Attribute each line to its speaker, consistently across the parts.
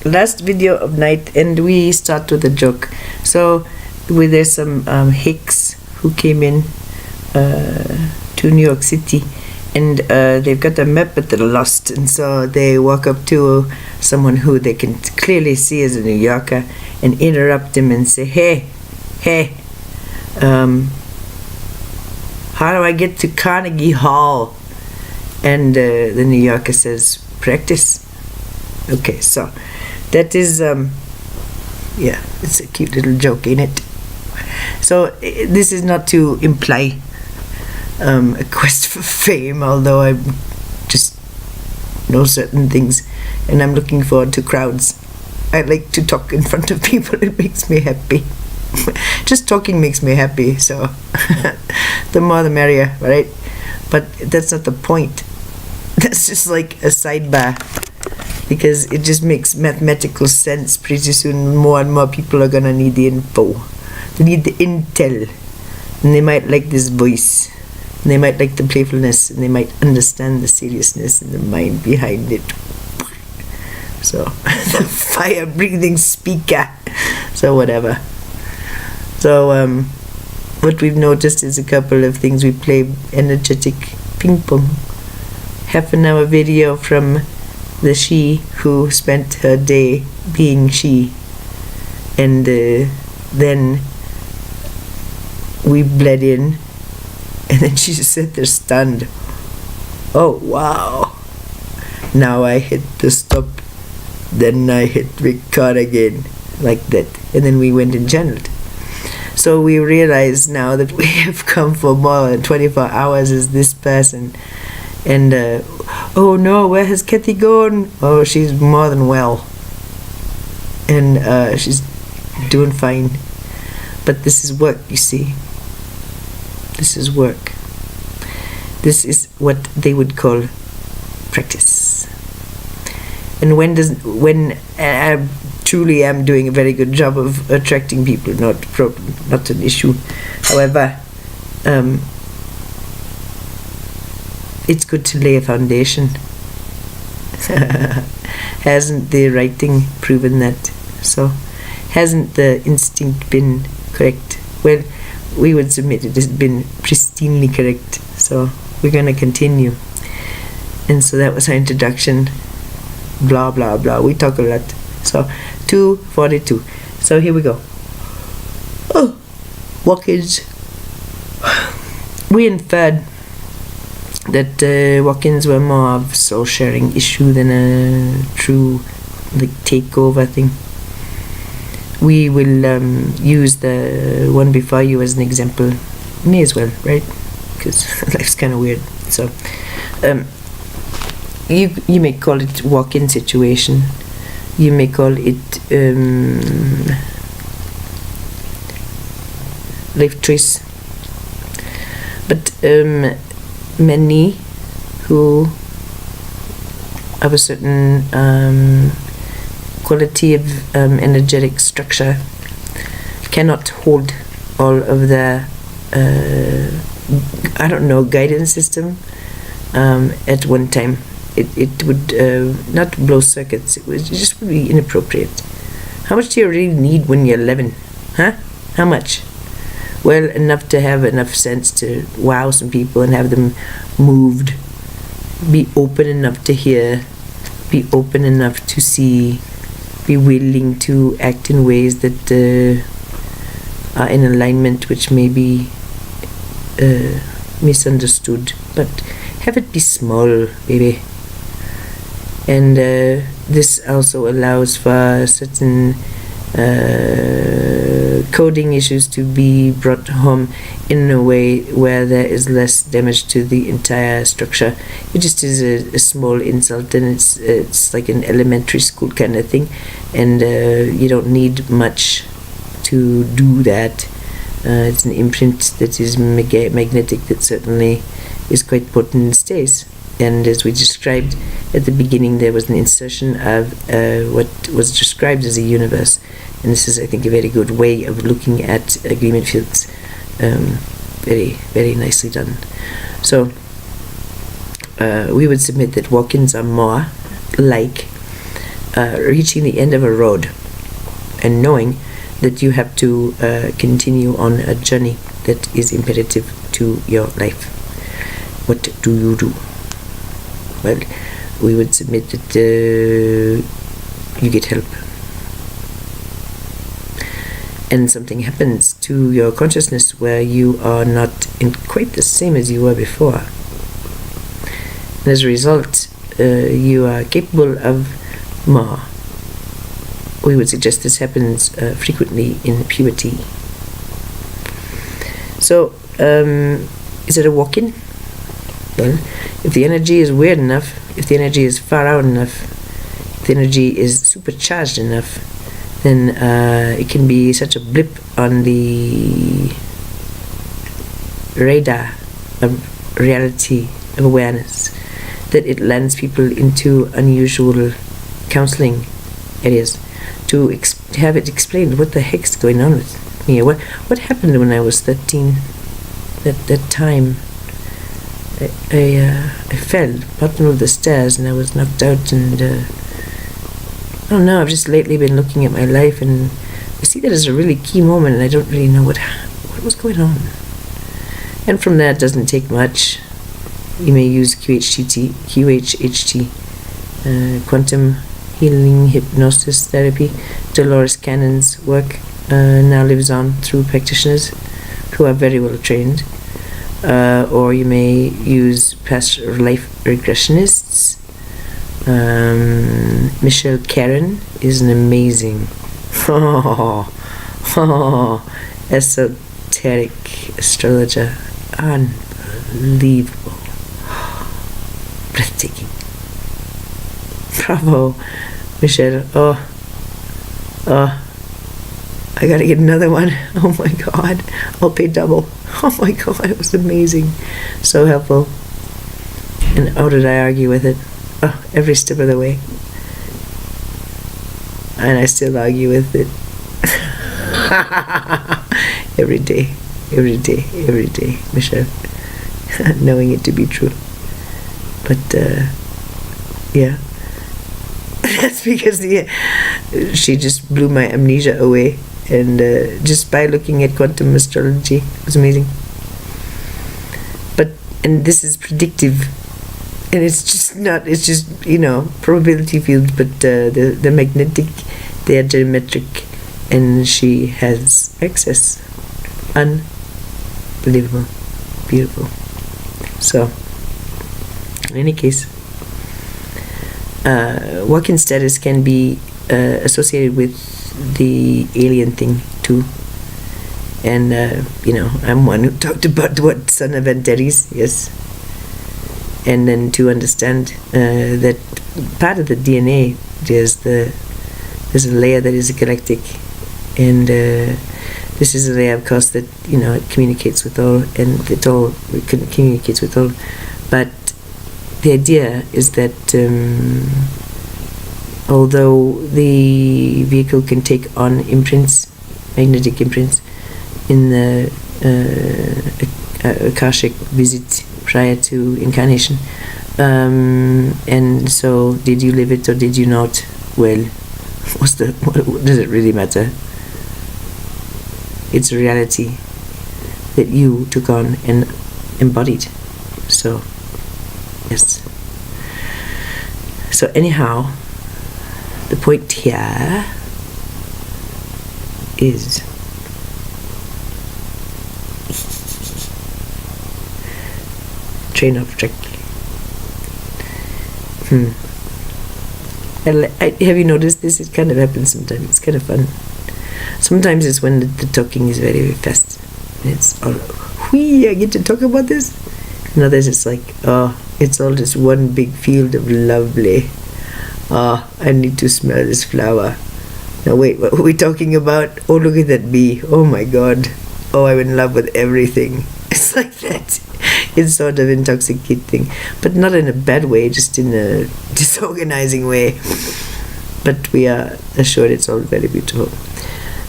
Speaker 1: last video of night, and we start with a joke. So there's some hicks who came in to New York City, and they've got a map but they're lost, and so they walk up to someone who they can clearly see as a New Yorker and interrupt him and say, hey, how do I get to Carnegie Hall? And the New Yorker says, practice. Okay, so that is yeah, it's a cute little joke, ain't it? So this is not to imply a quest for fame, although I just know certain things and I'm looking forward to crowds. I like to talk in front of people. It makes me happy. Just talking makes me happy, so the more the merrier, right? But that's not the point. That's just like a sidebar, because it just makes mathematical sense. Pretty soon more and more people are gonna need the info. They need the intel, and they might like this voice, and they might like the playfulness, and they might understand the seriousness and the mind behind it. So the fire breathing speaker. So whatever. So what we've noticed is a couple of things. We play energetic ping pong. Half an hour video from the she who spent her day being she, and then we bled in, and then she just sat there stunned. Oh wow. Now I hit the stop, then I hit record again, like that, and then we went and channeled. So we realize now that we have come for more than 24 hours as this person, and oh no, where has Kathy gone? Oh, she's more than well, and she's doing fine. But this is work, you see. This is work. This is what they would call practice. And when I truly am doing a very good job of attracting people, not an issue. However, it's good to lay a foundation. Hasn't the writing proven that? So, hasn't the instinct been correct? Well, we would submit it has been pristinely correct. So we're going to continue. And so that was our introduction. Blah blah blah. We talk a lot. So 2:42. So here we go. Oh, walk-ins. We inferred that walk-ins were more of soul sharing issue than a true like takeover thing. We will use the one before you as an example. May as well, right? Because life's kind of weird. So you may call it walk-in situation. You may call it life choice. But many who have a certain quality of energetic structure cannot hold all of the guidance system at one time. It would not blow circuits. It just would be inappropriate. How much do you really need when you're 11? Huh? How much? Well, enough to have enough sense to wow some people and have them moved. Be open enough to hear. Be open enough to see. Be willing to act in ways that are in alignment, which may be misunderstood. But have it be small, baby. And this also allows for certain coding issues to be brought home in a way where there is less damage to the entire structure. It just is a small insult, and it's like an elementary school kind of thing, and you don't need much to do that. It's an imprint that is magnetic that certainly is quite potent and stays. And as we described at the beginning, there was an insertion of what was described as a universe. And this is, I think, a very good way of looking at agreement fields. Very, very nicely done. So we would submit that walk-ins are more like reaching the end of a road and knowing that you have to continue on a journey that is imperative to your life. What do you do? Well, we would submit that you get help. And something happens to your consciousness where you are not quite the same as you were before. And as a result, you are capable of more. We would suggest this happens frequently in puberty. So, is it a walk-in? Well, if the energy is weird enough, if the energy is far out enough, if the energy is supercharged enough, then it can be such a blip on the radar of reality, of awareness, that it lands people into unusual counseling areas to have it explained what the heck's going on with me. What happened when I was 13? That time I fell bottom of the stairs and I was knocked out, and I don't know, I've just lately been looking at my life and I see that as a really key moment, and I don't really know what was going on. And from that, it doesn't take much. You may use QHHT, quantum healing hypnosis therapy. Dolores Cannon's work now lives on through practitioners who are very well trained. Or you may use past life regressionists. Michelle Karen is an amazing esoteric astrologer. Unbelievable. Breathtaking. Bravo, Michelle. I gotta get another one. Oh my God, I'll pay double. Oh my God, it was amazing. So helpful. And how did I argue with it? Every step of the way. And I still argue with it. every day, Michelle. Knowing it to be true. But, yeah. That's because she just blew my amnesia away. And just by looking at quantum astrology, it was amazing. And this is predictive. And it's just not, it's just, probability field, but the magnetic, they are geometric, and she has access. Unbelievable. Beautiful. So, in any case, walk-in status can be associated with the alien thing too. And, I'm one who talked about what son of Antares, yes. And then to understand that part of the DNA, there's a layer that is galactic, and this is a layer, of course, that it communicates with all, and it communicates with all. But the idea is that although the vehicle can take on imprints, magnetic imprints, in the Akashic visit prior to incarnation, and so did you live it or did you not? Well, what does it really matter? It's a reality that you took on and embodied. So, yes. So anyhow, the point here is train off track. Have you noticed this? It kind of happens sometimes. It's kind of fun. Sometimes it's when the talking is very, very fast. And it's all, I get to talk about this. And others it's like, it's all just one big field of lovely. I need to smell this flower. Now wait, what were we talking about? Oh, look at that bee. Oh my God. Oh, I'm in love with everything. It's like that. It's sort of intoxicating, but not in a bad way, just in a disorganizing way. But we are assured it's all very beautiful.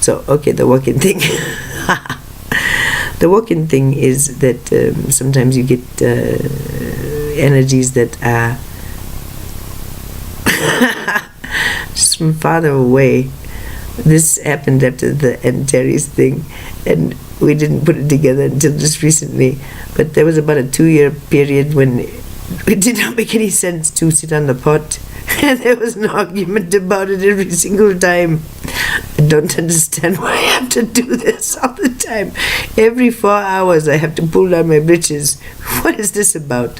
Speaker 1: So, okay, the walk-in thing. The walk-in thing is that sometimes you get energies that are from farther away. This happened after the Antares thing, and we didn't put it together until just recently. But there was about a 2-year period when it did not make any sense to sit on the pot. And there was an argument about it every single time. I don't understand why I have to do this all the time. Every 4 hours I have to pull down my britches. What is this about?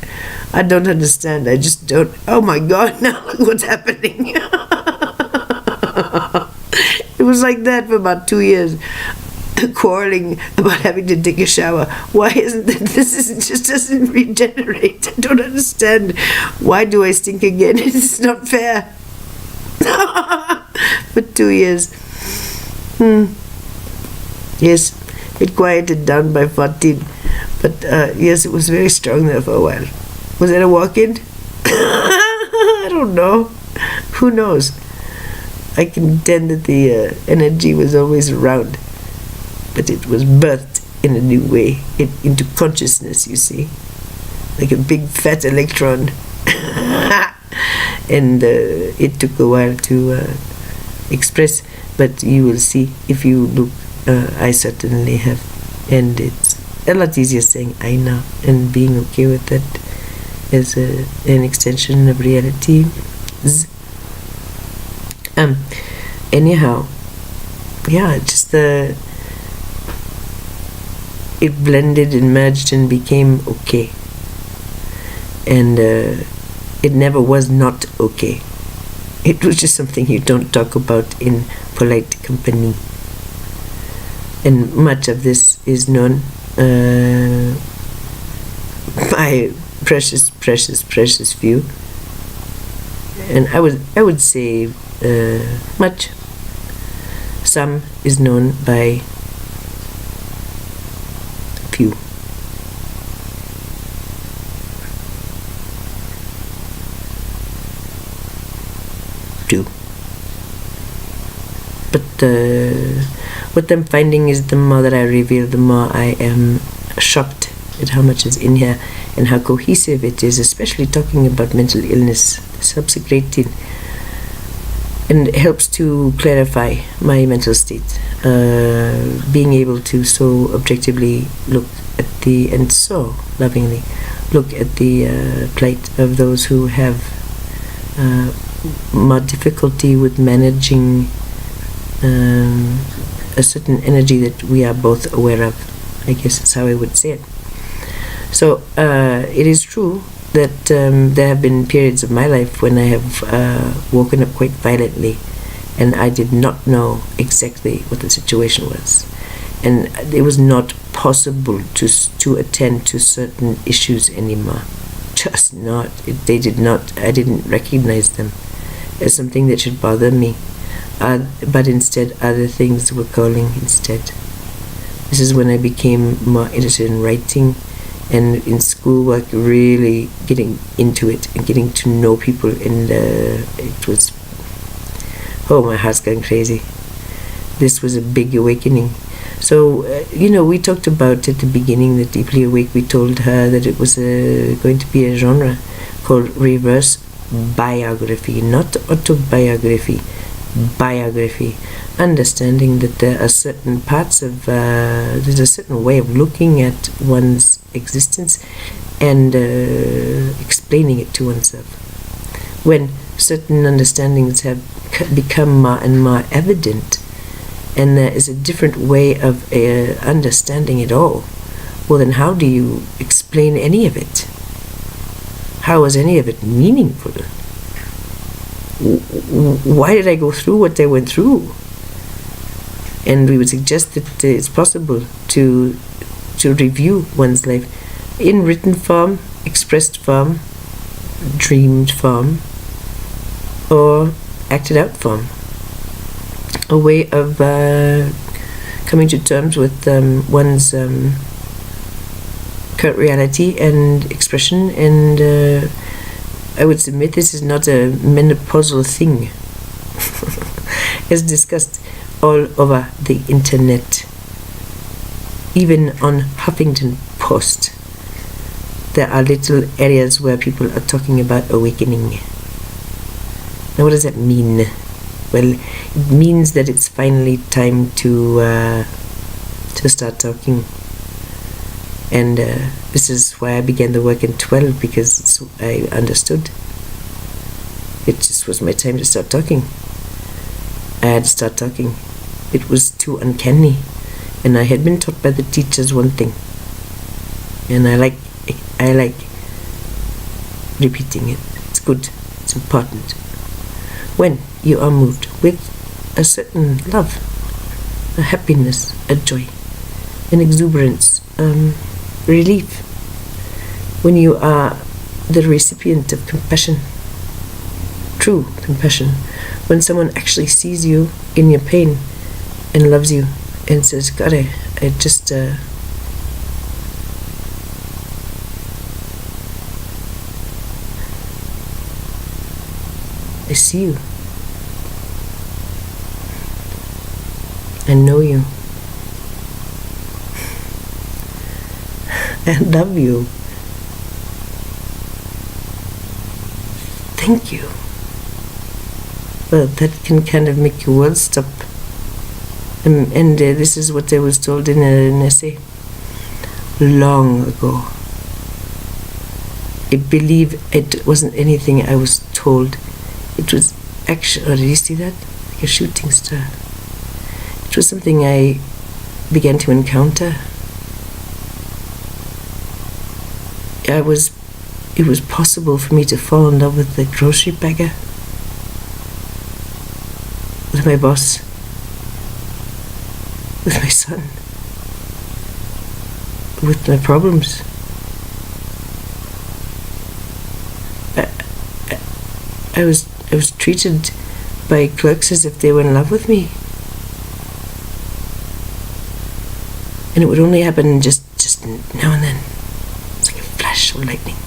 Speaker 1: I don't understand. I just don't. Oh my God, now look what's happening. It was like that for about 2 years. Quarreling about having to take a shower. Why isn't this just doesn't regenerate? I don't understand. Why do I stink again? It's not fair. For 2 years. Yes, it quieted down by 14. But yes, it was very strong there for a while. Was that a walk-in? I don't know. Who knows? I contend that the energy was always around. But it was birthed in a new way, into consciousness, you see, like a big fat electron. And it took a while to express, but you will see if you look. I certainly have, and it's a lot easier saying I know and being okay with that as an extension of reality. Anyhow, yeah, just the. It blended and merged and became okay. And it never was not okay. It was just something you don't talk about in polite company. And much of this is known by precious few. And I would say much. Some is known by few. Two. But what I'm finding is the more that I reveal, the more I am shocked at how much is in here and how cohesive it is, especially talking about mental illness. This helps a great deal. And it helps to clarify my mental state. Being able to so objectively look at and so lovingly look at the plight of those who have more difficulty with managing a certain energy that we are both aware of. I guess that's how I would say it. So it is true that there have been periods of my life when I have woken up quite violently, and I did not know exactly what the situation was, and it was not possible to attend to certain issues anymore. Just not. They did not. I didn't recognize them as something that should bother me, but instead other things were calling instead. This is when I became more interested in writing, and in schoolwork, really getting into it and getting to know people, and it was, my heart's going crazy. This was a big awakening. So, we talked about at the beginning that Deeply Awake, we told her that it was going to be a genre called reverse biography, not autobiography, biography. Understanding that there are certain parts of, there's a certain way of looking at one's existence and explaining it to oneself. When certain understandings have become more and more evident, and there is a different way of understanding it all, well then how do you explain any of it? How is any of it meaningful? Why did I go through what I went through? And we would suggest that it's possible to review one's life in written form, expressed form, dreamed form, or acted out form. A way of coming to terms with one's current reality and expression. And I would submit this is not a menopausal thing. As discussed all over the internet, even on Huffington Post, there are little areas where people are talking about awakening. Now, what does that mean? Well, it means that it's finally time to start talking. And this is why I began the work in 12, because I understood. It just was my time to start talking. I had to start talking. It was too uncanny. And I had been taught by the teachers one thing. And I like repeating it. It's good. It's important. When you are moved with a certain love, a happiness, a joy, an exuberance, relief, when you are the recipient of compassion, true compassion, when someone actually sees you in your pain and loves you and says, God, I just I see you. I know you. I love you. Thank you. Well, that can kind of make your world stop. And this is what I was told in an essay long ago. I believe it wasn't anything I was told. It was actually, oh, did you see that? Like a shooting star. It was something I began to encounter. It was possible for me to fall in love with the grocery bagger, with my boss, with my son, with my problems. I was treated by clerks as if they were in love with me. And it would only happen just now and then. It's like a flash of lightning.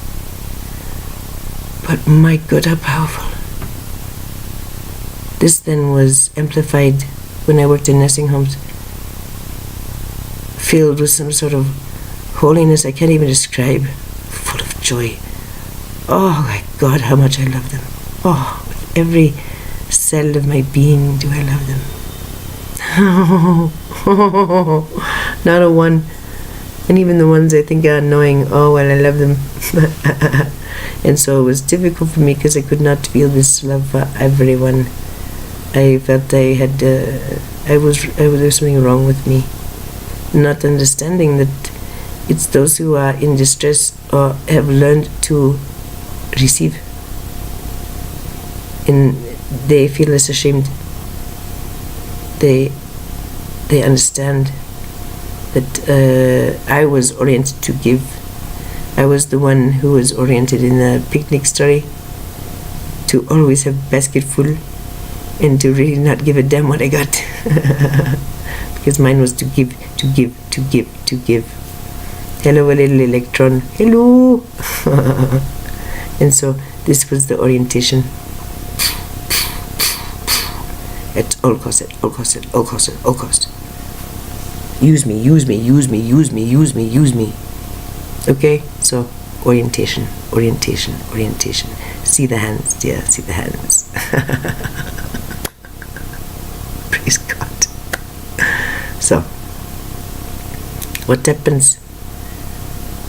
Speaker 1: But my God, how powerful. This then was amplified when I worked in nursing homes, filled with some sort of holiness I can't even describe, full of joy. Oh my God, how much I love them. Oh, with every cell of my being do I love them. Not a one. And even the ones I think are annoying, oh well, I love them. And so it was difficult for me because I could not feel this love for everyone. I felt there was something wrong with me, not understanding that it's those who are in distress or have learned to receive, and they feel less ashamed. They understand that I was oriented to give. I was the one who was oriented in the picnic story to always have a basket full and to really not give a damn what I got. Because mine was to give. Hello, a little electron. Hello. And so this was the orientation. At all cost. Use me. Okay, so orientation. See the hands, dear, see the hands. Praise God. So, what happens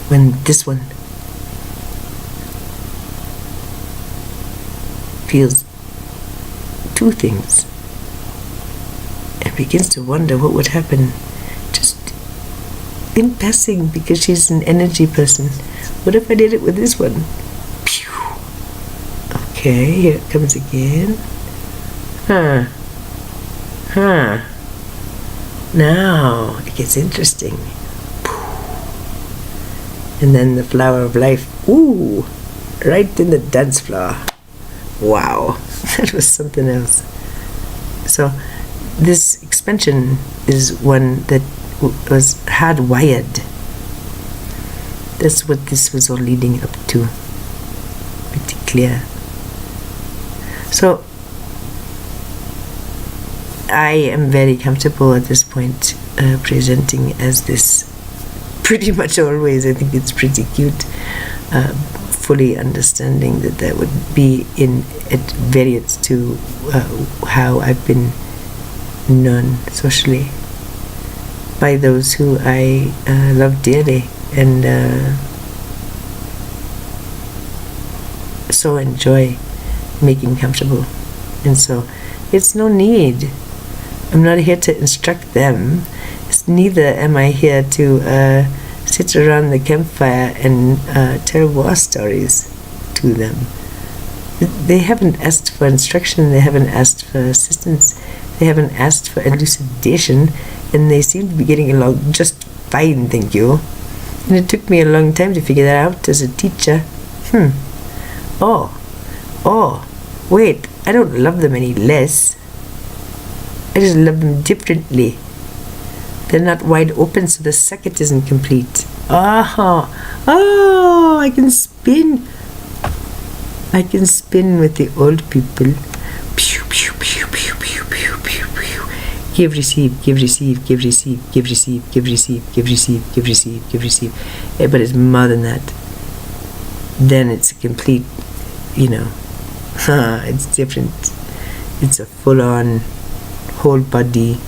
Speaker 1: when this one feels two things and begins to wonder what would happen just in passing, because she's an energy person? What if I did it with this one? Pew. Okay, here it comes again. Now it gets interesting. And then the flower of life. Ooh, right in the dance floor. Wow, that was something else. So this expansion is one that was hardwired. That's what this was all leading up to. Pretty clear. So I am very comfortable at this point presenting as this pretty much always. I think it's pretty cute fully understanding that would be at variance to how I've been known socially by those who I love dearly and so enjoy making comfortable. And so it's no need. I'm not here to instruct them. Neither am I here to sit around the campfire and tell war stories to them. They haven't asked for instruction, they haven't asked for assistance, they haven't asked for elucidation, and they seem to be getting along just fine, thank you. And it took me a long time to figure that out as a teacher. Wait, I don't love them any less. I just love them differently. They're not wide open, so the circuit isn't complete. I can spin. I can spin with the old people. Pew, pew, pew, pew, pew, pew, pew, pew. Give, receive, give, receive, give, receive, give, receive, give, receive, give, receive, give, receive, give, receive. But it's more than that. Then it's a complete, it's different. It's a full-on, whole body,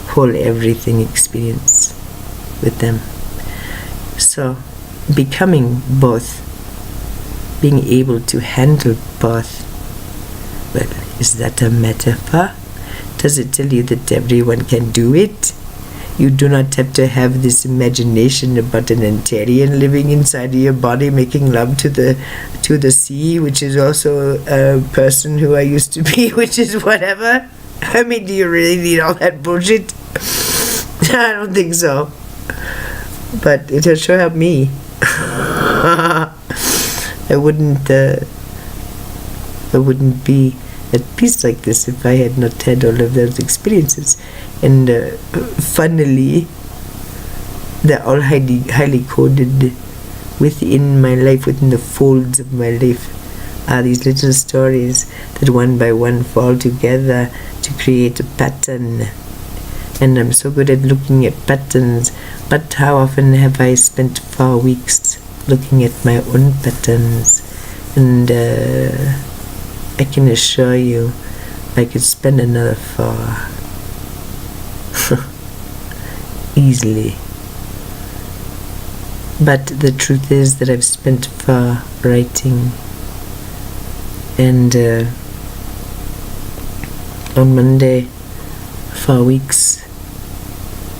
Speaker 1: whole everything experience with them. So, becoming both, being able to handle both. Well, is that a metaphor? Does it tell you that everyone can do it? You do not have to have this imagination about an Antarian living inside of your body, making love to the sea, which is also a person who I used to be, which is whatever. I mean, do you really need all that bullshit? I don't think so. But it'll sure help me. I wouldn't be at peace like this if I had not had all of those experiences. And funnily, they're all highly coded within my life, within the folds of my life, are these little stories that one by one fall together to create a pattern. And I'm so good at looking at patterns, but how often have I spent 4 weeks looking at my own patterns? And I can assure you I could spend another 4 easily. But the truth is that I've spent 4 writing, and on Monday 4 weeks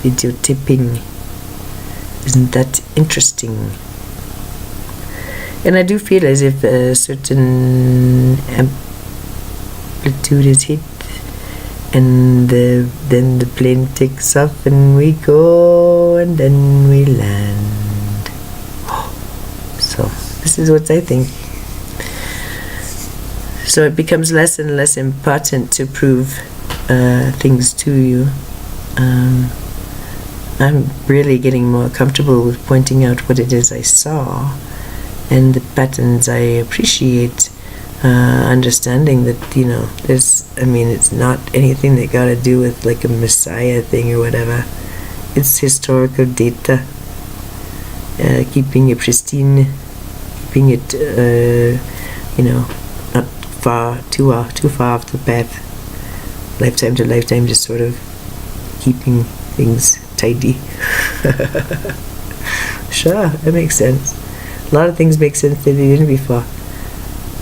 Speaker 1: video tipping. Isn't that interesting? And I do feel as if a certain amplitude is hit, and then the plane takes off and we go, and then we land. So this is what I think. So it becomes less and less important to prove things to you. I'm really getting more comfortable with pointing out what it is I saw and the patterns I appreciate, understanding that, it's not anything that got to do with like a messiah thing or whatever. It's historical data, keeping it pristine, keeping it, not too far off the path, lifetime to lifetime, just sort of keeping things tidy. Sure, that makes sense. A lot of things make sense that they didn't before.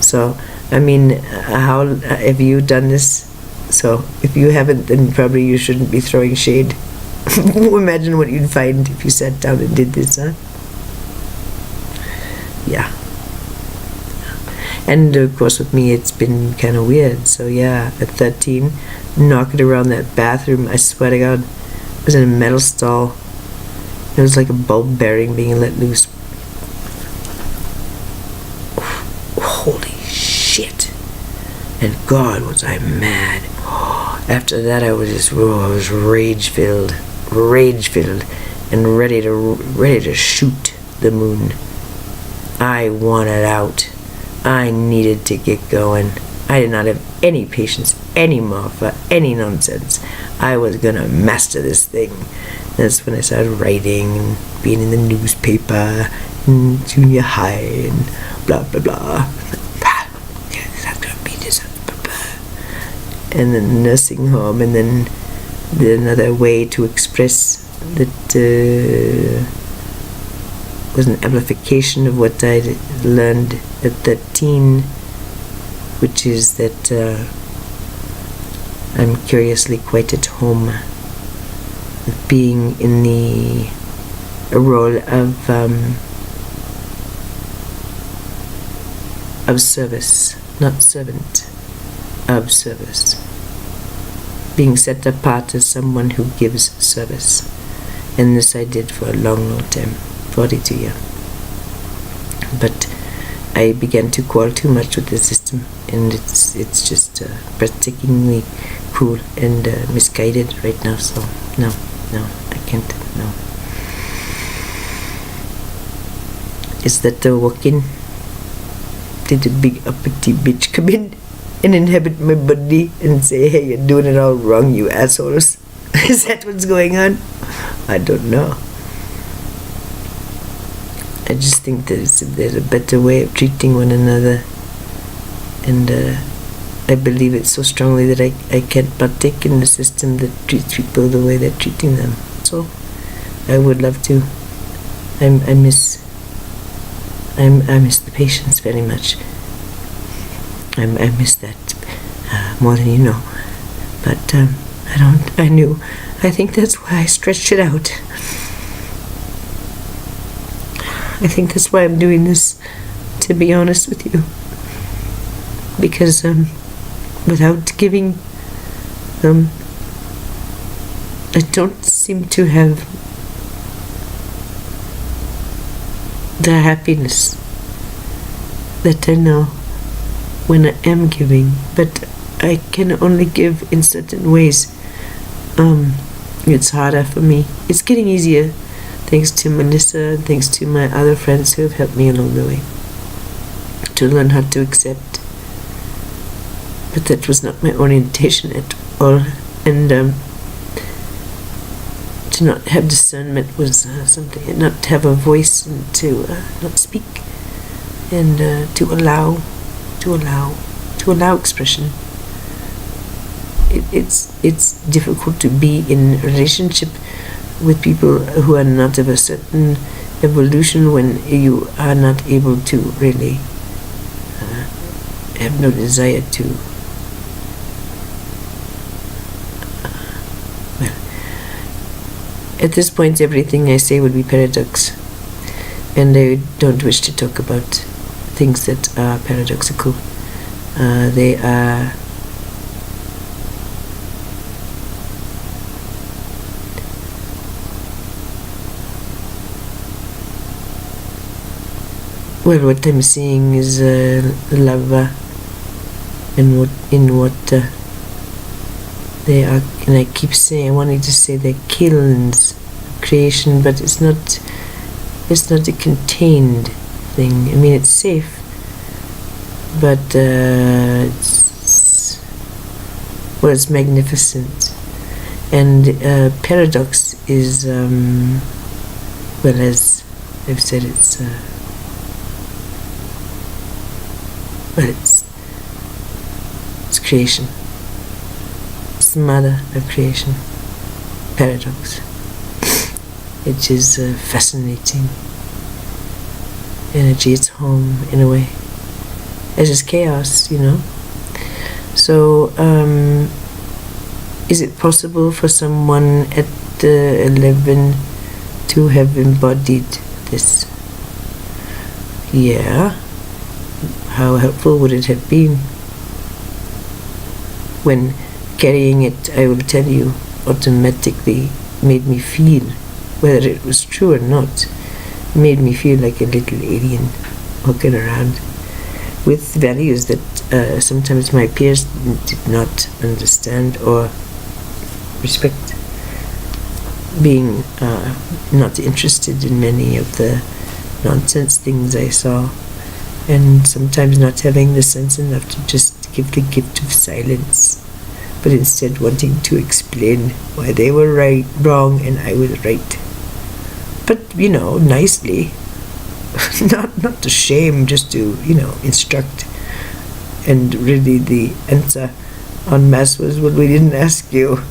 Speaker 1: So, how have you done this? So, if you haven't, then probably you shouldn't be throwing shade. Imagine what you'd find if you sat down and did this, huh? Yeah. And of course with me it's been kind of weird. So yeah, at 13, knocking around that bathroom, I swear to God, I was in a metal stall. It was like a bulb bearing being let loose. Holy shit. And God, was I mad. After that I was rage-filled, and ready to shoot the moon. I wanted out. I needed to get going. I did not have any patience anymore for any nonsense. I was gonna master this thing. That's when I started writing and being in the newspaper, in junior high and blah blah blah. That's gonna be this, and then nursing home, and then another way to express that was an amplification of what I learned at 13, which is that I'm curiously quite at home with being in a role of service, not servant, of service. Being set apart as someone who gives service. And this I did for a long, long time, 42 years. But I began to quarrel too much with the system, and it's just breathtakingly cruel and misguided right now. So no, I can't. No. Is that the walk-in? Did a big uppity bitch come in and inhabit my body and say, "Hey, you're doing it all wrong, you assholes"? Is that what's going on? I don't know. I just think there's a better way of treating one another, and I believe it so strongly that I can't partake in the system that treats people the way they're treating them. So I would love to. I miss the patience very much. I miss that more than you know. But I think that's why I stretched it out. I think that's why I'm doing this, to be honest with you. Because without giving, I don't seem to have the happiness that I know when I am giving, but I can only give in certain ways. It's harder for me. It's getting easier, thanks to Melissa and thanks to my other friends who have helped me along the way to learn how to accept. But that was not my orientation at all, and to not have discernment was something, and not have a voice, and to not speak, and to allow expression. It's difficult to be in a relationship with people who are not of a certain evolution when you are not able to really have no desire to. Well, at this point, everything I say would be paradox, and I don't wish to talk about things that are paradoxical. They are well, what I'm seeing is lava, and what they are, and I keep saying, I wanted to say they're kilns of creation, but it's not a contained thing. I mean, it's safe, but it's magnificent. And paradox is, well, as I've said, it's creation. It's the mother of creation. Paradox, which is fascinating energy. It's home in a way, as is chaos, you know. So is it possible for someone at 11 to have embodied this? Yeah. How helpful would it have been? When carrying it, I will tell you, automatically made me feel, whether it was true or not, made me feel like a little alien walking around with values that sometimes my peers did not understand or respect. Being not interested in many of the nonsense things I saw, and sometimes not having the sense enough to just give the gift of silence, but instead wanting to explain why they were wrong and I was right. But, nicely, not to shame, just to, instruct. And really the answer en masse was, well, we didn't ask you.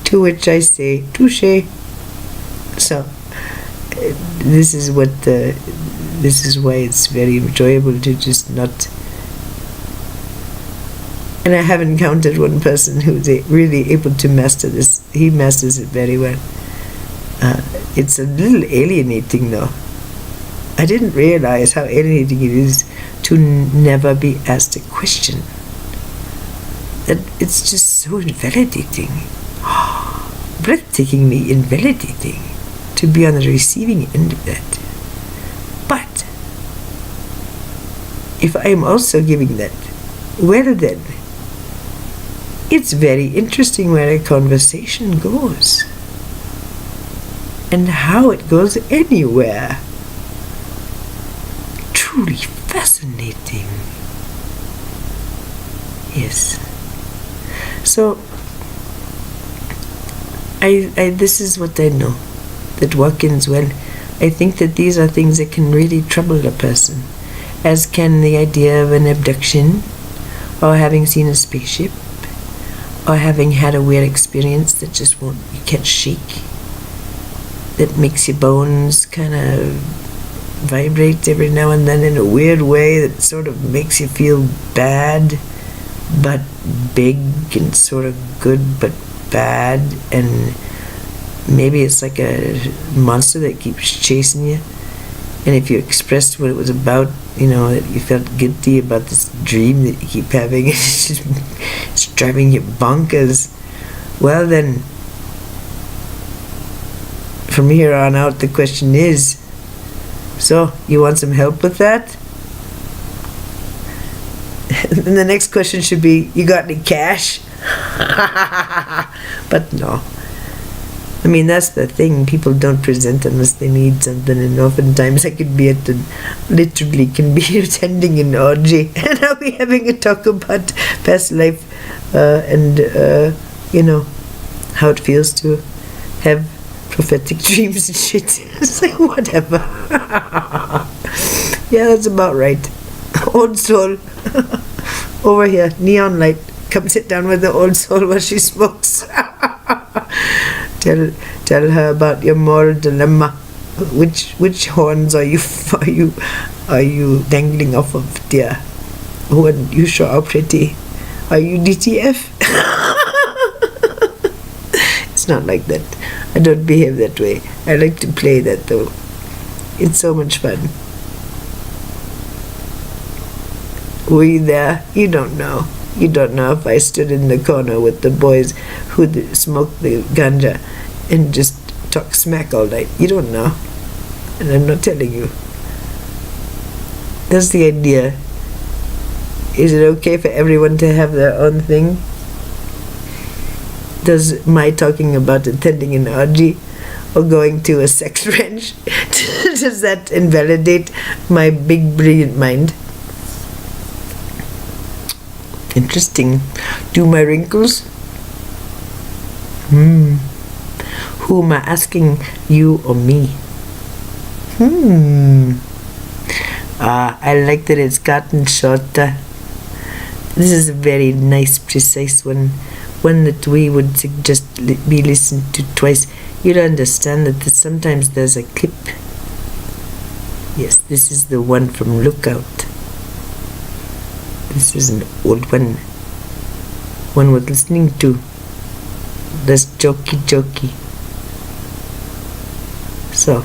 Speaker 1: To which I say, touché. So this is why it's very enjoyable to just not. And I have encountered one person who's really able to master this. He masters it very well. It's a little alienating, though. I didn't realize how alienating it is to never be asked a question. That it's just so invalidating. Breathtakingly invalidating to be on the receiving end of that. But if I am also giving that, well then, it's very interesting where a conversation goes. And how it goes anywhere. Truly fascinating. Yes. So, this is what I know, that walk-ins, well, I think that these are things that can really trouble a person, as can the idea of an abduction, or having seen a spaceship, or having had a weird experience that you can't shake, that makes your bones kind of vibrate every now and then in a weird way that sort of makes you feel bad, but big, and sort of good, but bad, and maybe it's like a monster that keeps chasing you. And if you expressed what it was about, that you felt guilty about this dream that you keep having, it's driving you bonkers. Well then, from here on out, the question is, so you want some help with that? And the next question should be, you got any cash? But no. I mean, that's the thing. People don't present unless they need something, and oftentimes I could be literally can be attending an orgy, and I'll be having a talk about past life, and how it feels to have prophetic dreams and shit. It's like, whatever. Yeah, that's about right. Old soul. Over here, neon light. Come sit down with the old soul while she smokes. Tell her about your moral dilemma. Which horns are you dangling off of, dear? Oh, and you sure are pretty. Are you DTF? It's not like that. I don't behave that way. I like to play that, though. It's so much fun. Were you there? You don't know. You don't know if I stood in the corner with the boys who smoked the ganja and just talk smack all night. You don't know. And I'm not telling you. That's the idea. Is it okay for everyone to have their own thing? Does my talking about attending an orgy or going to a sex ranch, does that invalidate my big brilliant mind? Interesting. Do my wrinkles? Who am I asking, you or me? I like that it's gotten shorter. This is a very nice, precise one that we would suggest be listened to twice. You'll understand that sometimes there's a clip. Yes, this is the one from Lookout. This is an old one worth listening to. That's jokey. So,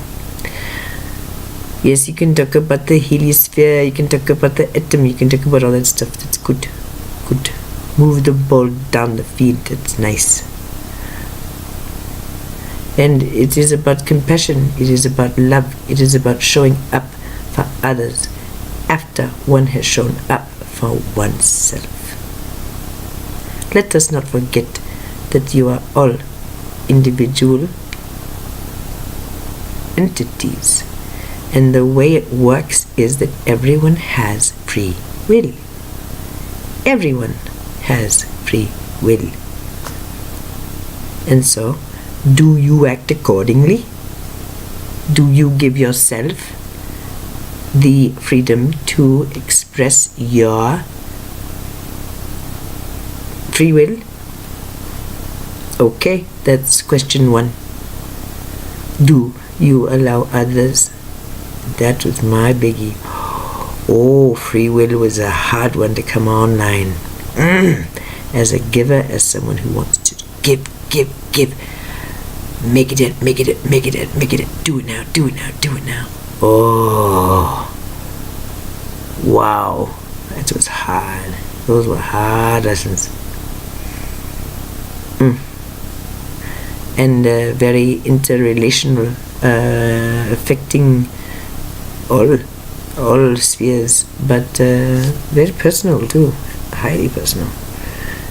Speaker 1: yes, you can talk about the heliosphere, you can talk about the atom, you can talk about all that stuff. That's good. Move the ball down the field. That's nice. And it is about compassion. It is about love. It is about showing up for others after one has shown up for oneself. Let us not forget that you are all individual entities, and the way it works is that everyone has free will. Everyone has free will. And so, do you act accordingly? Do you give yourself the freedom to express your free will? Okay, that's question 1. Do you allow others? That was my biggie. Oh, free will was a hard one to come online. As a giver, as someone who wants to give. Make it it. Do it now. Oh, wow, that was hard. Those were hard lessons. And very interrelational, affecting all spheres, but very personal too, highly personal.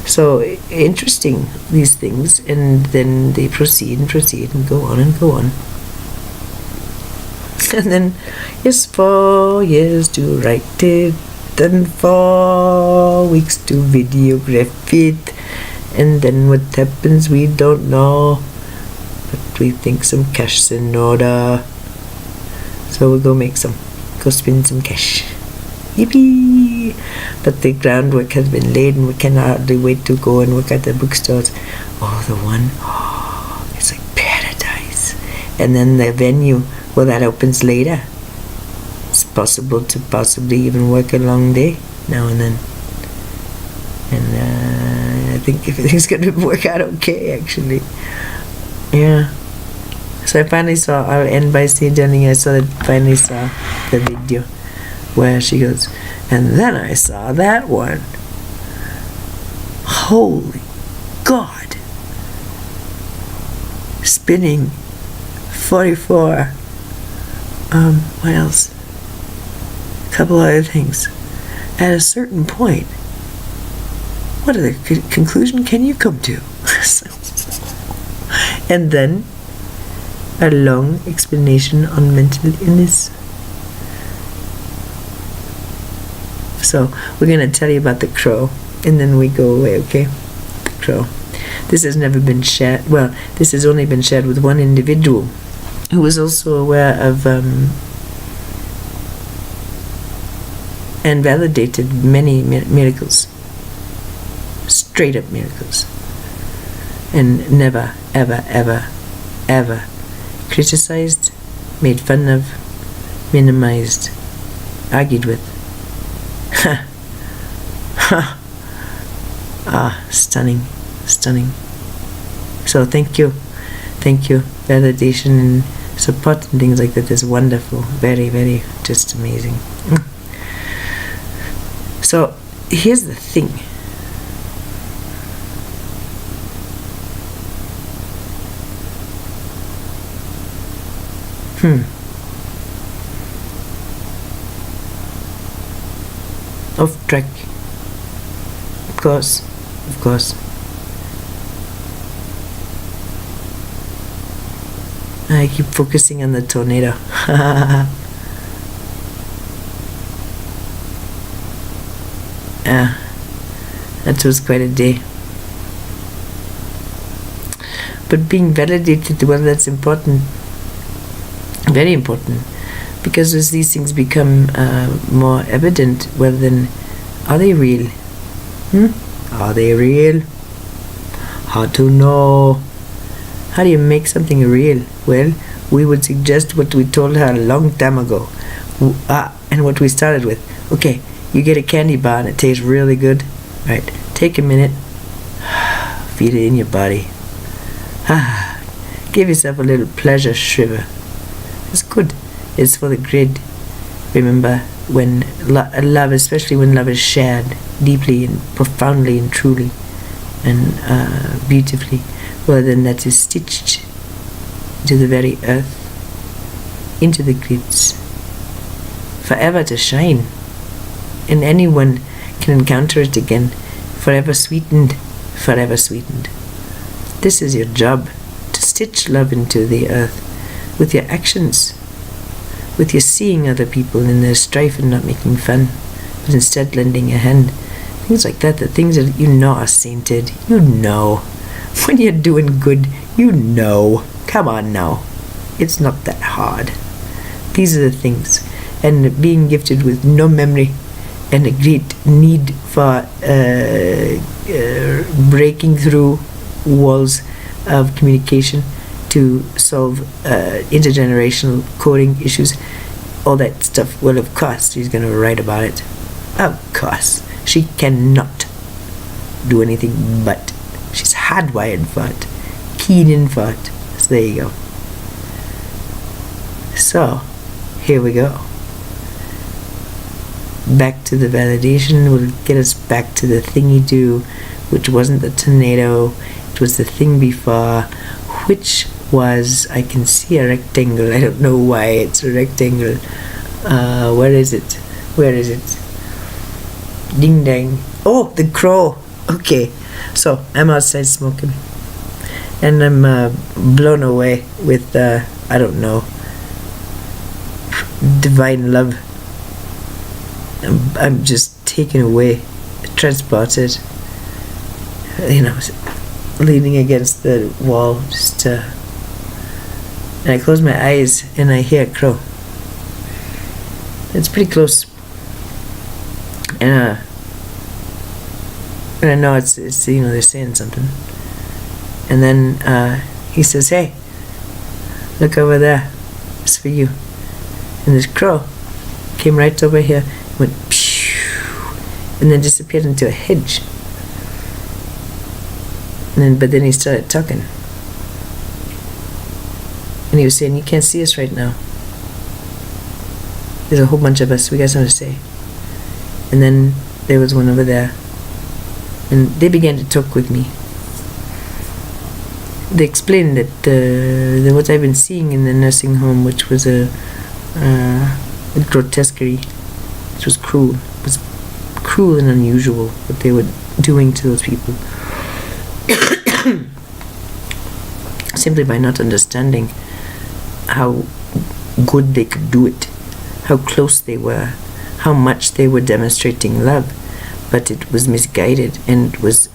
Speaker 1: So interesting, these things, and then they proceed and go on. And then, yes, 4 years to write it, then 4 weeks to videograph it, and then what happens we don't know, but we think some cash's in order, so we'll go spend some cash. Yippee! But the groundwork has been laid, and we cannot hardly wait to go and work at the bookstores. It's like paradise. And then the venue, well, that opens later. It's possible to possibly even work a long day now and then. And I think everything's going to work out okay, actually. Yeah. So I'll end by telling you, I finally saw the video where she goes, and then I saw that one. Holy God. Spinning 44. What else? A couple other things. At a certain point, what other conclusion can you come to? And then a long explanation on mental illness. So we're going to tell you about the crow, and then we go away, okay? The crow. This has never been shared. Well, this has only been shared with one individual who was also aware of and validated many miracles, straight up miracles, and never, ever criticized, made fun of, minimized, argued with. Stunning. So thank you, validation and support and things like that is wonderful, very, very, just amazing. So here's the thing. Off track. Of course. I keep focusing on the tornado. That was quite a day. But being validated, well, that's important. Very important. Because as these things become more evident, well then, are they real? Are they real? How to know? How do you make something real? Well, we would suggest what we told her a long time ago. And what we started with. Okay, you get a candy bar and it tastes really good. Right, take a minute. Feel it in your body. Give yourself a little pleasure shiver. It's good. It's for the grid. Remember, when love, especially when love is shared deeply and profoundly and truly and beautifully, well then that is stitched into the very earth, into the grids, forever to shine, and anyone can encounter it again, forever sweetened. This is your job, to stitch love into the earth with your actions, with your seeing other people in their strife and not making fun, but instead lending a hand. Things like that, the things that you know are sainted. You know. When you're doing good, you know. Come on now. It's not that hard. These are the things. And being gifted with no memory and a great need for breaking through walls of communication to solve intergenerational coding issues, all that stuff. Well, of course she's going to write about it. Of course. She cannot do anything but. She's hardwired for it, keyed in for it. So there you go. So here we go. Back to the validation will get us back to the thingy do, which wasn't the tornado. It was the thing before, which was, I can see a rectangle. I don't know why it's a rectangle. Where is it? Where is it? Ding dang. Oh, the crow. Okay. So I'm outside smoking. And I'm blown away with, I don't know, divine love. I'm just taken away, transported, leaning against the wall, just and I close my eyes and I hear a crow. It's pretty close, and I know it's they're saying something, and then he says, "Hey, look over there, it's for you." And this crow came right over here, went pew, and then disappeared into a hedge. But then he started talking. And he was saying, "You can't see us right now. There's a whole bunch of us. We got something to say." And then there was one over there. And they began to talk with me. They explained that what I've been seeing in the nursing home, which was a grotesquerie, which was cruel. It was cruel and unusual what they were doing to those people. Simply by not understanding how good they could do it, how close they were, how much they were demonstrating love, but it was misguided and was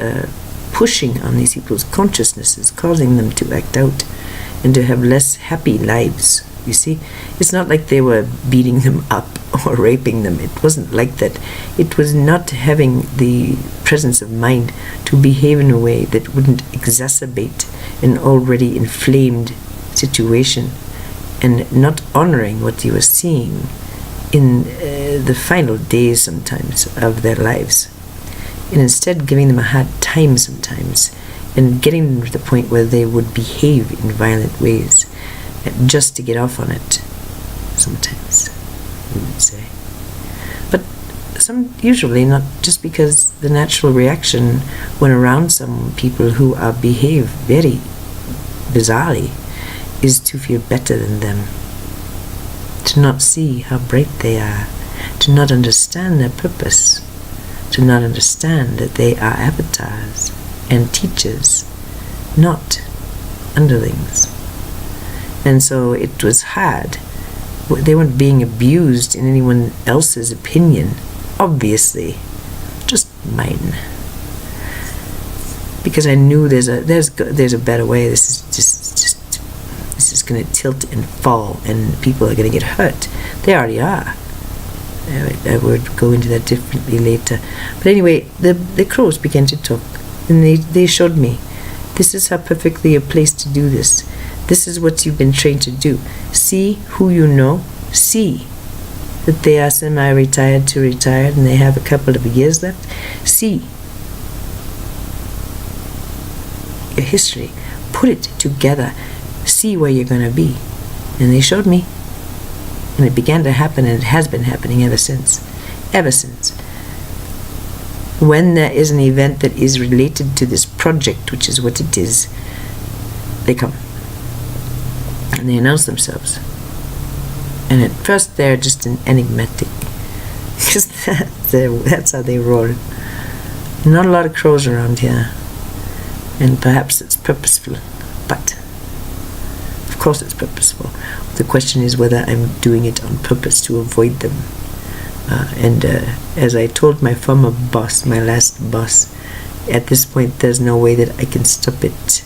Speaker 1: pushing on these people's consciousnesses, causing them to act out and to have less happy lives. You see, it's not like they were beating them up or raping them. It wasn't like that. It was not having the presence of mind to behave in a way that wouldn't exacerbate an already inflamed situation, and not honoring what you were seeing in the final days sometimes of their lives, and instead giving them a hard time sometimes, and getting them to the point where they would behave in violent ways just to get off on it sometimes, we would say. But usually not, just because the natural reaction when around some people who behave very bizarrely is to feel better than them, to not see how bright they are, to not understand their purpose, to not understand that they are avatars and teachers, not underlings. And so it was hard. They weren't being abused in anyone else's opinion, obviously, just mine. Because I knew there's a better way. This is going to tilt and fall, and people are going to get hurt. They already are. I would go into that differently later. But anyway, the crows began to talk, and they showed me, this is how perfectly you're placed to do this. This is what you've been trained to do. See who you know. See that they are semi-retired to retired, and they have a couple of years left. See your history. Put it together. See where you're going to be. And they showed me. And it began to happen, and it has been happening ever since. Ever since. When there is an event that is related to this project, which is what it is, they come. And they announce themselves. And at first they're just enigmatic. Because that's how they roll. Not a lot of crows around here. And perhaps it's purposeful. But of course it's purposeful. The question is whether I'm doing it on purpose to avoid them. As I told my former boss, my last boss, at this point there's no way that I can stop it.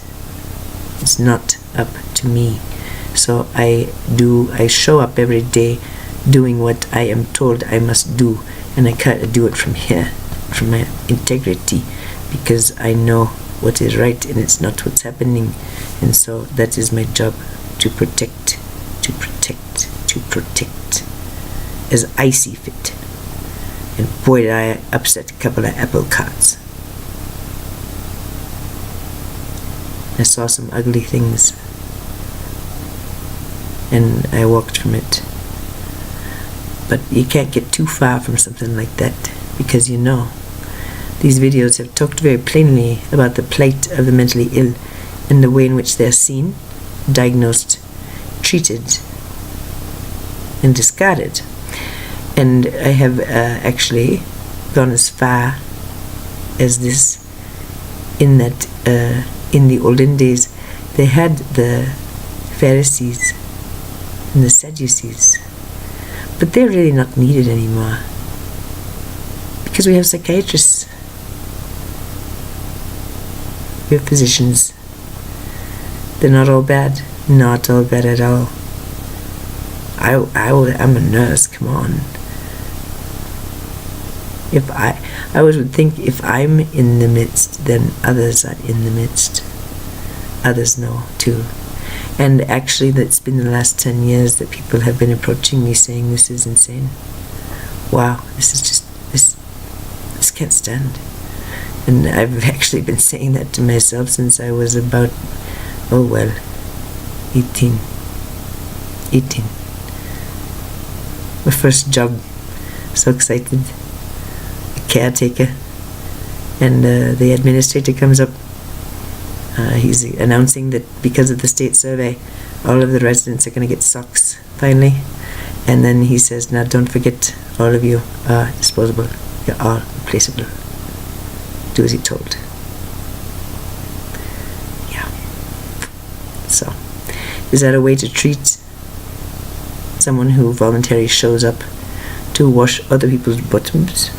Speaker 1: It's not up to me. So I show up every day doing what I am told I must do, and I can't do it from here, from my integrity, because I know what is right and it's not what's happening. And so that is my job, to protect as I see fit. And boy, did I upset a couple of apple carts. I saw some ugly things, and I walked from it. But you can't get too far from something like that, because these videos have talked very plainly about the plight of the mentally ill and the way in which they're seen, diagnosed, treated, and discarded. And I have actually gone as far as this, in that in the olden days they had the Pharisees and the Sadducees, but they're really not needed anymore, because we have psychiatrists, we have physicians. They're not all bad, not all bad at all. I'm a nurse, come on. If I always would think, if I'm in the midst, then others are in the midst. Others know too. And actually, that's been the last 10 years that people have been approaching me saying, this is insane. Wow, this is just, this can't stand. And I've actually been saying that to myself since I was about, 18. My first job, so excited. Caretaker, and the administrator comes up. He's announcing that because of the state survey, all of the residents are going to get socks finally. And then he says, now don't forget, all of you are disposable, you're all replaceable. Do as you're told. Yeah. So, is that a way to treat someone who voluntarily shows up to wash other people's bottoms?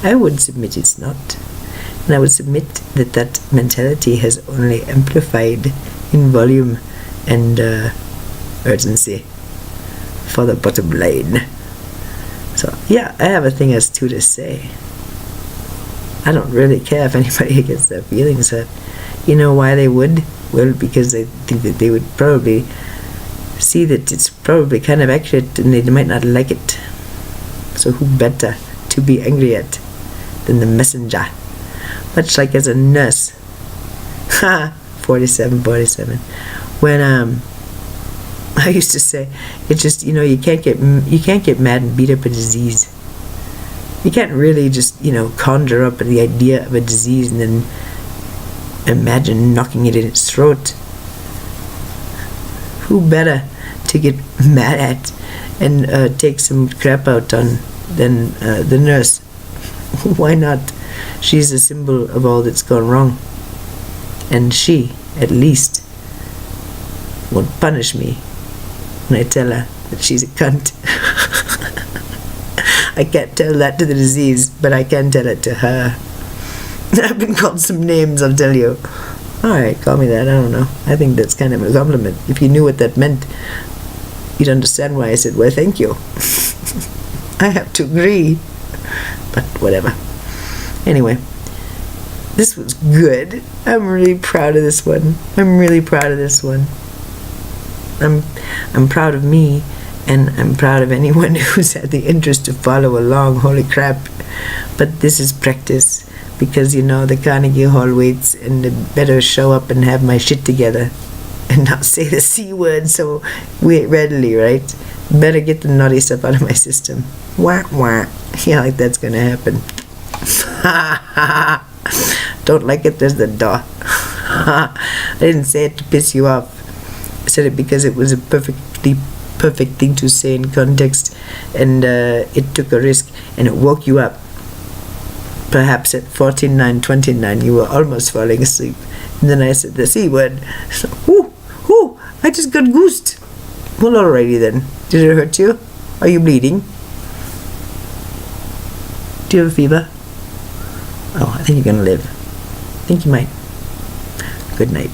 Speaker 1: I would submit it's not. And I would submit that mentality has only amplified in volume and urgency for the bottom line. So yeah, I have a thing as to say. I don't really care if anybody gets their feelings hurt. You know why they would? Well, because I think that they would probably see that it's probably kind of accurate, and they might not like it. So who better to be angry at than the messenger? Much like as a nurse. 47. When I used to say, it's just, you can't get mad and beat up a disease. You can't really just, conjure up the idea of a disease and then imagine knocking it in its throat. Who better to get mad at and take some crap out on than the nurse? Why not? She's a symbol of all that's gone wrong, and she, at least, won't punish me when I tell her that she's a cunt. I can't tell that to the disease, but I can tell it to her. I've been called some names, I'll tell you. Alright, call me that, I don't know. I think that's kind of a compliment. If you knew what that meant, you'd understand why I said, well, thank you. I have to agree. But whatever. Anyway, this was good. I'm really proud of this one. I'm proud of me, and I'm proud of anyone who's had the interest to follow along. Holy crap. But this is practice, because the Carnegie Hall waits, and I better show up and have my shit together and not say the C word so readily, right? Better get the naughty stuff out of my system. Wah wah. Yeah, like that's gonna happen. Don't like it, there's the door. I didn't say it to piss you off. I said it because it was a perfect thing to say in context, and it took a risk, and it woke you up. Perhaps at 14:29 you were almost falling asleep, and then I said the C word. So, I just got goosed. Well, alrighty then. Did it hurt you? Are you bleeding? Do you have a fever? Oh, I think you're gonna live. I think you might. Good night.